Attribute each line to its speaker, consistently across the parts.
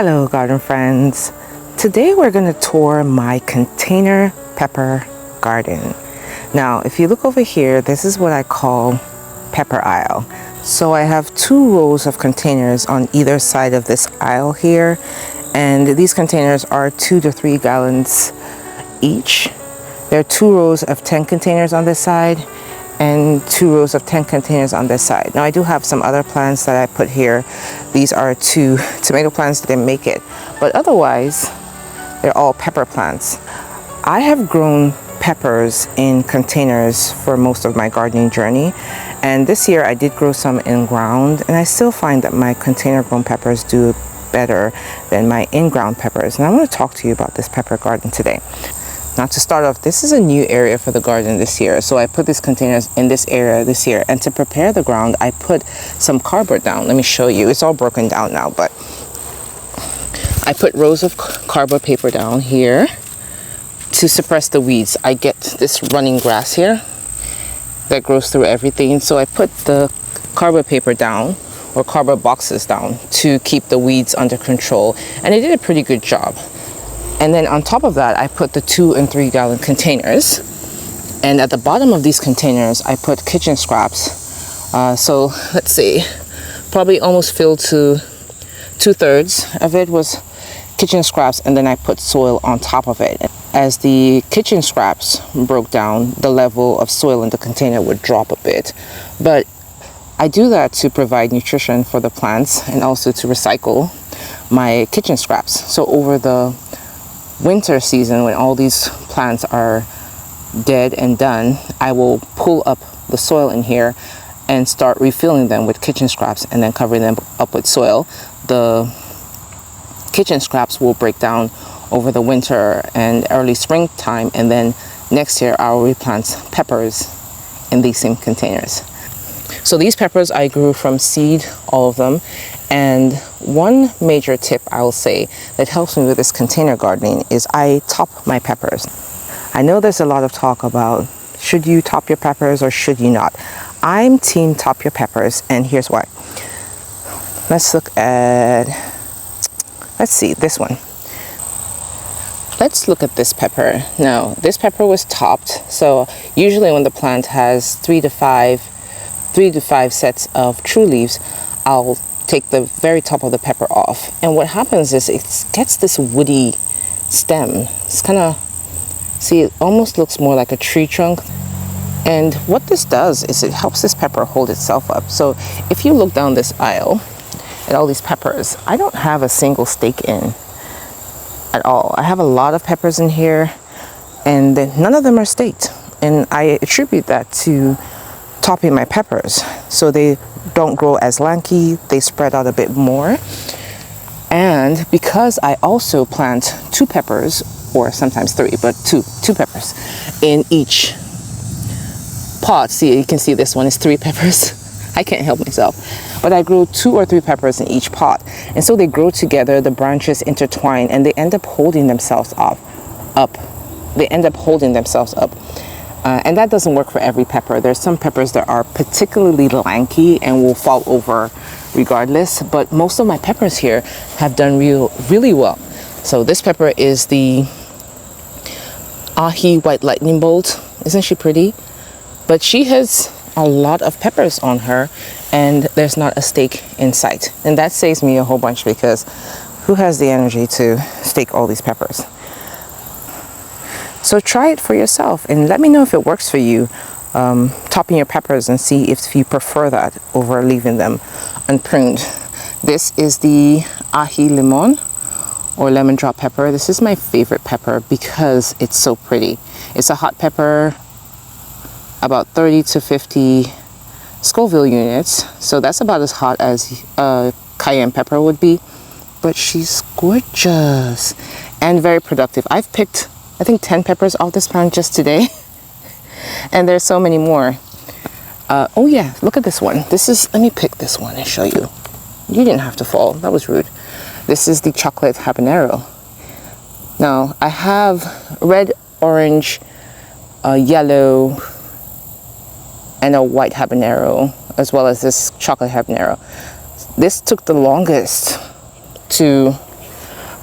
Speaker 1: Hello garden friends. Today we're going to tour my container pepper garden. Now if you look over here, this is what I call pepper aisle. So I have two rows of containers on either side of this aisle here, and these containers are 2 to 3 gallons each. There are two rows of 10 containers on this side and two rows of 10 containers on this side. Now I do have some other plants that I put here. These are two tomato plants that didn't make it, but otherwise they're all pepper plants. I have grown peppers in containers for most of my gardening journey, and this year I did grow some in ground, and I still find that my container grown peppers do better than my in-ground peppers. And I want to talk to you about this pepper garden today. Now to start off, this is a new area for the garden this year. So I put these containers in this area this year, and to prepare the ground, I put some cardboard down. Let me show you. It's all broken down now, but I put rows of cardboard paper down here to suppress the weeds. I get this running grass here that grows through everything. So I put the cardboard paper down, or cardboard boxes down, to keep the weeds under control. And it did a pretty good job. And then on top of that, I put the 2 and 3 gallon containers. And at the bottom of these containers, I put kitchen scraps. So let's see, probably almost filled to 2/3 of it was kitchen scraps. And then I put soil on top of it. As the kitchen scraps broke down, the level of soil in the container would drop a bit. But I do that to provide nutrition for the plants and also to recycle my kitchen scraps. So over the winter season, when all these plants are dead and done, I will pull up the soil in here and start refilling them with kitchen scraps and then covering them up with soil. The kitchen scraps will break down over the winter and early springtime, and then next year I will replant peppers in these same containers. So these peppers I grew from seed, all of them. And one major tip I will say that helps me with this container gardening is I top my peppers. I know there's a lot of talk about should you top your peppers or should you not. I'm team top your peppers, and here's why. Let's see this one. Let's look at this pepper. Now this pepper was topped, so usually when the plant has 3 to 5 sets of true leaves, I'll take the very top of the pepper off. And what happens is it gets this woody stem. It's kind of, see, it almost looks more like a tree trunk. And what this does is it helps this pepper hold itself up. So if you look down this aisle at all these peppers, I don't have a single stake in at all. I have a lot of peppers in here, and none of them are staked. And I attribute that to topping my peppers, so they don't grow as lanky, they spread out a bit more. And because I also plant 2 peppers, or sometimes 3, but two peppers in each pot. See, you can see this one is 3 peppers. I can't help myself. But I grow 2 or 3 peppers in each pot. And so they grow together, the branches intertwine, and they end up holding themselves up. They end up holding themselves up. And that doesn't work for every pepper. There's some peppers that are particularly lanky and will fall over regardless, but most of my peppers here have done really well. So this pepper is the Ahi White Lightning Bolt. Isn't she pretty? But she has a lot of peppers on her, and there's not a stake in sight. And that saves me a whole bunch, because who has the energy to stake all these peppers? So try it for yourself and let me know if it works for you, topping your peppers, and see if you prefer that over leaving them unpruned. This is the Ahi Limon, or lemon drop pepper. This is my favorite pepper because it's so pretty. It's a hot pepper, about 30 to 50 Scoville units. So that's about as hot as cayenne pepper would be. But she's gorgeous and very productive. I've picked, I think, 10 peppers off this plant just today. And there's so many more. Oh yeah, look at this one. Let me pick this one and show you. You didn't have to fall, that was rude. This is the chocolate habanero. Now, I have red, orange, yellow, and a white habanero, as well as this chocolate habanero. This took the longest to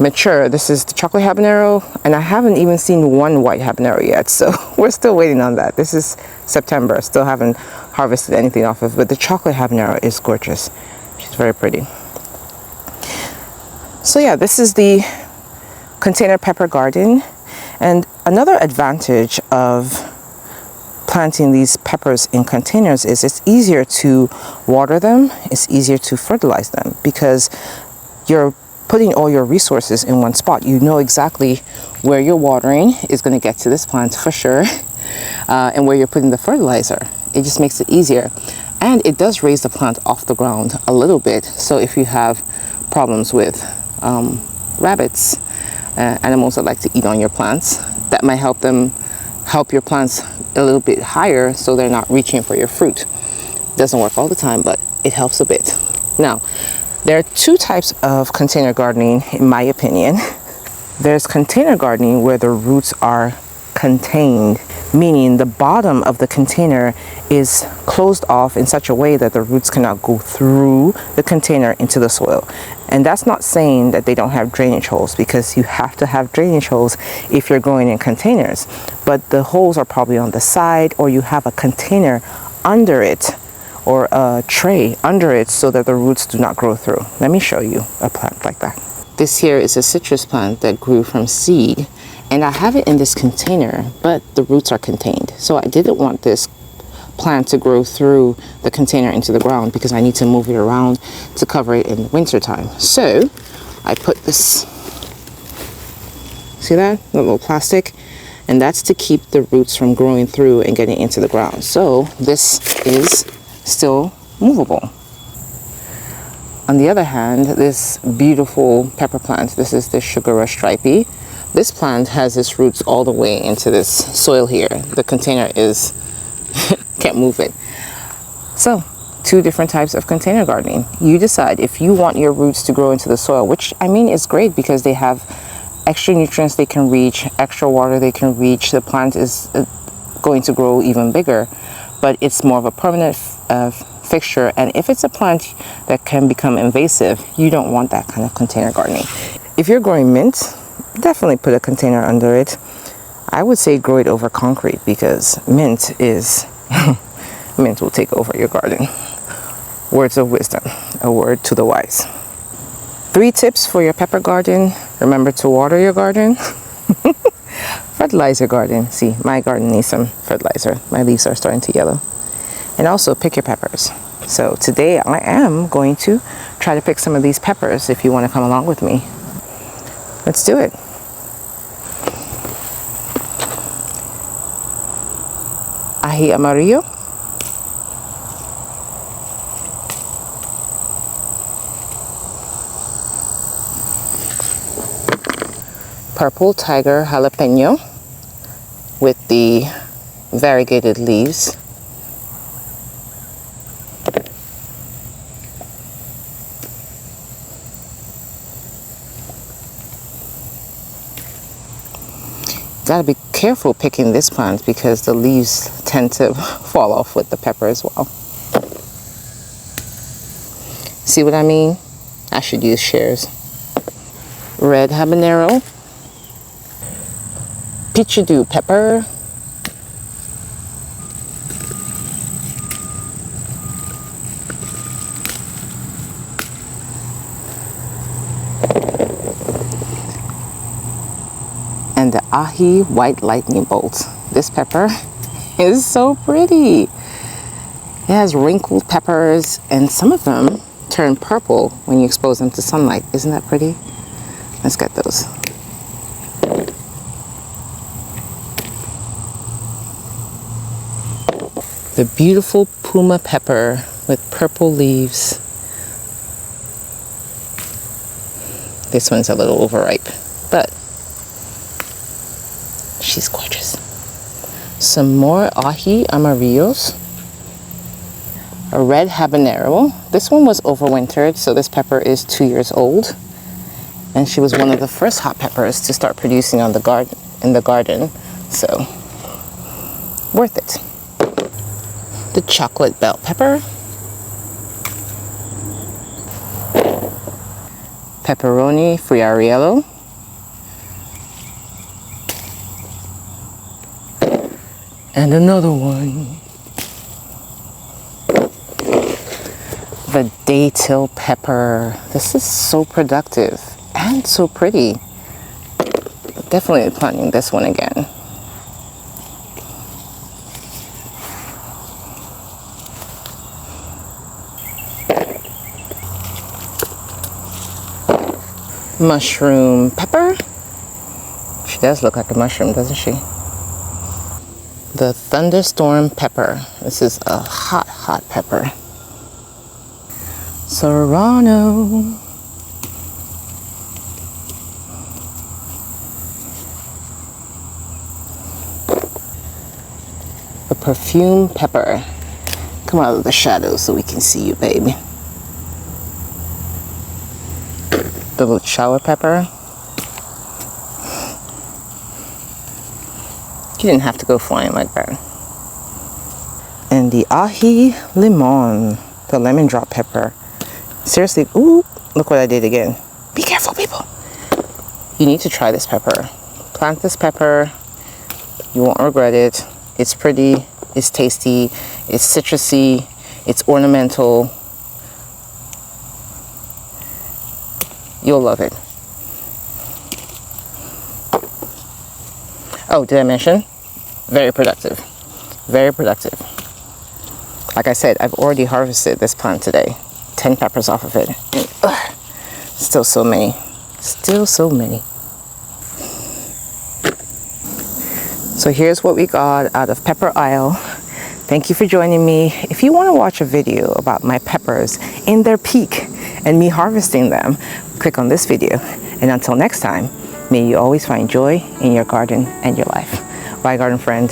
Speaker 1: mature. This is the chocolate habanero, and I haven't even seen one white habanero yet, so we're still waiting on that. This is September, still haven't harvested anything off of it, but the chocolate habanero is gorgeous. She's very pretty. So yeah, this is the container pepper garden, and another advantage of planting these peppers in containers is it's easier to water them, it's easier to fertilize them, because you're putting all your resources in one spot. You know exactly where your watering is going to get to this plant for sure, and where you're putting the fertilizer. It just makes it easier, and it does raise the plant off the ground a little bit. So if you have problems with rabbits, animals that like to eat on your plants, that might help your plants a little bit higher so they're not reaching for your fruit. Doesn't work all the time, but it helps a bit. Now, there are two types of container gardening, in my opinion. There's container gardening where the roots are contained, meaning the bottom of the container is closed off in such a way that the roots cannot go through the container into the soil. And that's not saying that they don't have drainage holes, because you have to have drainage holes if you're growing in containers. But the holes are probably on the side, or you have a container under it, or a tray under it, so that the roots do not grow through. Let me show you a plant like that. This here is a citrus plant that grew from seed, and I have it in this container, but the roots are contained. So I didn't want this plant to grow through the container into the ground, because I need to move it around to cover it in winter time. So I put this, see that, the little plastic, and that's to keep the roots from growing through and getting into the ground. So this is still movable. On the other hand, this beautiful pepper plant, this is the Sugar Rush Stripey. This plant has its roots all the way into this soil here. The container is can't move it. So, two different types of container gardening. You decide if you want your roots to grow into the soil, which I mean is great, because they have extra nutrients they can reach, extra water they can reach. The plant is going to grow even bigger, but it's more of a permanent fixture. And if it's a plant that can become invasive, you don't want that kind of container gardening. If you're growing mint, definitely put a container under it. I would say grow it over concrete, because mint will take over your garden. Words of wisdom, a word to the wise. 3 tips for your pepper garden. Remember to water your garden. Fertilize your garden. See, my garden needs some fertilizer. My leaves are starting to yellow. And also pick your peppers. So today I am going to try to pick some of these peppers if you want to come along with me. Let's do it. Ají amarillo. Purple tiger jalapeno with the variegated leaves. Gotta be careful picking this plant, because the leaves tend to fall off with the pepper as well. See what I mean? I should use shears. Red habanero, pichidou pepper, and the ají white lightning bolt. This pepper is so pretty. It has wrinkled peppers, and some of them turn purple when you expose them to sunlight. Isn't that pretty? Let's get those. The beautiful puma pepper with purple leaves. This one's a little overripe, but she's gorgeous. Some more ají amarillos. A red habanero. This one was overwintered, so this pepper is 2 years old. And she was one of the first hot peppers to start producing on the garden, in the garden. So, worth it. The chocolate bell pepper. pepperoni friariello, and another one. The datil pepper. This is so productive and so pretty. Definitely planting this one again. Mushroom pepper. She does look like a mushroom, doesn't she? The thunderstorm pepper. This is a hot, hot pepper. Serrano. The perfume pepper. Come out of the shadows so we can see you, baby. The little shower pepper. You didn't have to go flying like that. And the ají limón, the lemon drop pepper. Seriously, ooh, look what I did again. Be careful, people. You need to try this pepper. Plant this pepper. You won't regret it. It's pretty, it's tasty, it's citrusy, it's ornamental. You'll love it. Oh, did I mention? Very productive. Very productive. Like I said, I've already harvested this plant today. 10 peppers off of it. And, still so many. Still so many. So here's what we got out of Pepper Isle. Thank you for joining me. If you want to watch a video about my peppers in their peak and me harvesting them, click on this video. And until next time, may you always find joy in your garden and your life. Bye, garden friend.